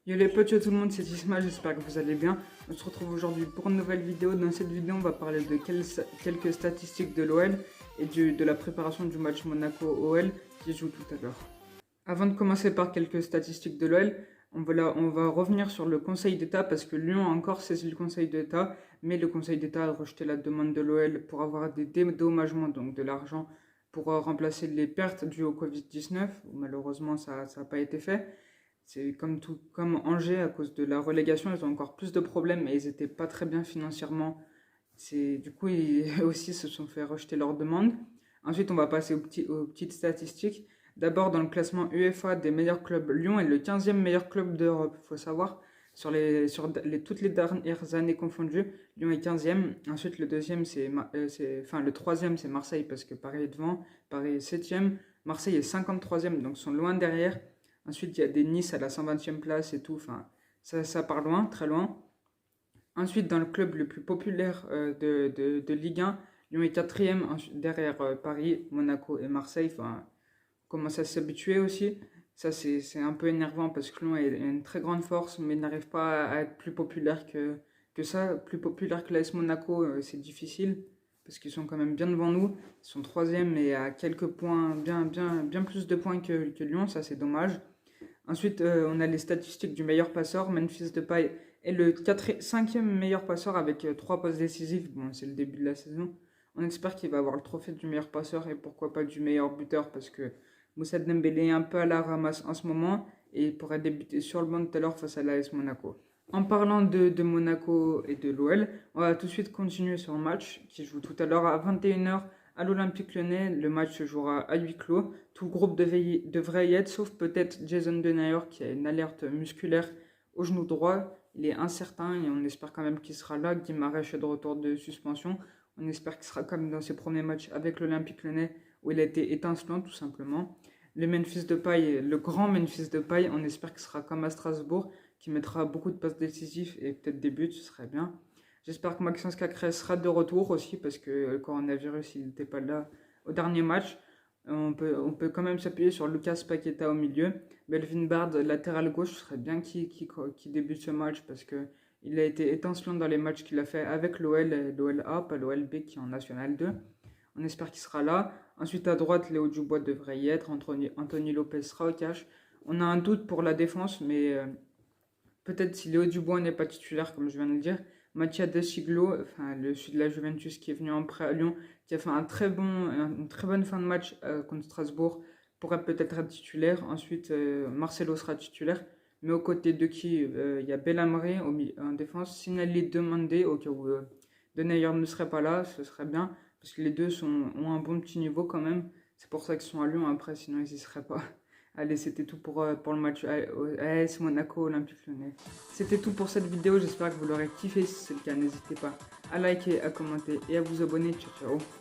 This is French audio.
Yo les potes, yo tout le monde, c'est Isma, j'espère que vous allez bien. On se retrouve aujourd'hui pour une nouvelle vidéo. Dans cette vidéo, on va parler de quelques statistiques de l'OL et de la préparation du match Monaco-OL qui joue tout à l'heure. Avant de commencer par quelques statistiques de l'OL, on va revenir sur le Conseil d'État parce que Lyon a encore saisi le Conseil d'État, mais le Conseil d'État a rejeté la demande de l'OL pour avoir des dédommagements, donc de l'argent pour remplacer les pertes dues au Covid-19. Malheureusement, ça n'a pas été fait. C'est comme Angers, à cause de la relégation, ils ont encore plus de problèmes et ils n'étaient pas très bien financièrement. Du coup, ils aussi se sont fait rejeter leur demande. Ensuite, on va passer aux petites statistiques. D'abord, dans le classement UEFA des meilleurs clubs, Lyon est le 15e meilleur club d'Europe. Il faut savoir, toutes les dernières années confondues, Lyon est 15e. Ensuite, le le troisième, c'est Marseille parce que Paris est devant. Paris est 7e. Marseille est 53e, donc ils sont loin derrière. Ensuite, il y a des Nice à la 120e place et tout. Enfin, ça part loin, très loin. Ensuite, dans le club le plus populaire de Ligue 1, Lyon est 4e derrière Paris, Monaco et Marseille. Enfin, on commence à s'habituer aussi. Ça, c'est un peu énervant parce que Lyon a une très grande force, mais n'arrive pas à être plus populaire que ça. Plus populaire que l'AS Monaco, c'est difficile parce qu'ils sont quand même bien devant nous. Ils sont 3e et à quelques points, bien plus de points que Lyon. Ça, c'est dommage. Ensuite, on a les statistiques du meilleur passeur. Memphis Depay est le 5e meilleur passeur avec 3 passes décisives. Bon, c'est le début de la saison. On espère qu'il va avoir le trophée du meilleur passeur et pourquoi pas du meilleur buteur parce que Moussa Dembélé est un peu à la ramasse en ce moment et il pourrait débuter sur le banc tout à l'heure face à l'AS Monaco. En parlant de Monaco et de l'OL, on va tout de suite continuer sur le match qui joue tout à l'heure à 21h à l'Olympique Lyonnais. Le match se jouera à huis clos. Tout le groupe devrait y être, sauf peut-être Jason Denayer qui a une alerte musculaire au genou droit. Il est incertain et on espère quand même qu'il sera là. Guimarães est de retour de suspension. On espère qu'il sera comme dans ses premiers matchs avec l'Olympique Lyonnais où il a été étincelant tout simplement. Le grand Memphis Depay, on espère qu'il sera comme à Strasbourg, qui mettra beaucoup de passes décisives et peut-être des buts, ce serait bien. J'espère que Maxence Cacré sera de retour aussi parce que le coronavirus, il n'était pas là au dernier match. On peut quand même s'appuyer sur Lucas Paqueta au milieu. Melvin Bard, latéral gauche, ce serait bien qui débute ce match parce que il a été étincelant dans les matchs qu'il a fait avec l'OL A, pas l'OL B qui est en National 2. On espère qu'il sera là. Ensuite, à droite, Léo Dubois devrait y être. Anthony Lopez sera au cash. On a un doute pour la défense, mais peut-être si Léo Dubois n'est pas titulaire, comme je viens de le dire. Mattia De Siglo, enfin, le sud de la Juventus qui est venu en prêt à Lyon, qui a fait une très bonne fin de match contre Strasbourg, pourrait peut-être être titulaire. Ensuite, Marcelo sera titulaire. Mais aux côtés de qui il y a Belhamri en défense. Sinali Demandé, au cas où Denayer ne serait pas là, ce serait bien. Parce que les deux ont un bon petit niveau quand même. C'est pour ça qu'ils sont à Lyon après, sinon ils n'y seraient pas. Allez, c'était tout pour le match AS Monaco Olympique Lyonnais. C'était tout pour cette vidéo, j'espère que vous l'aurez kiffé. Si c'est le cas, n'hésitez pas à liker, à commenter et à vous abonner. Ciao, ciao.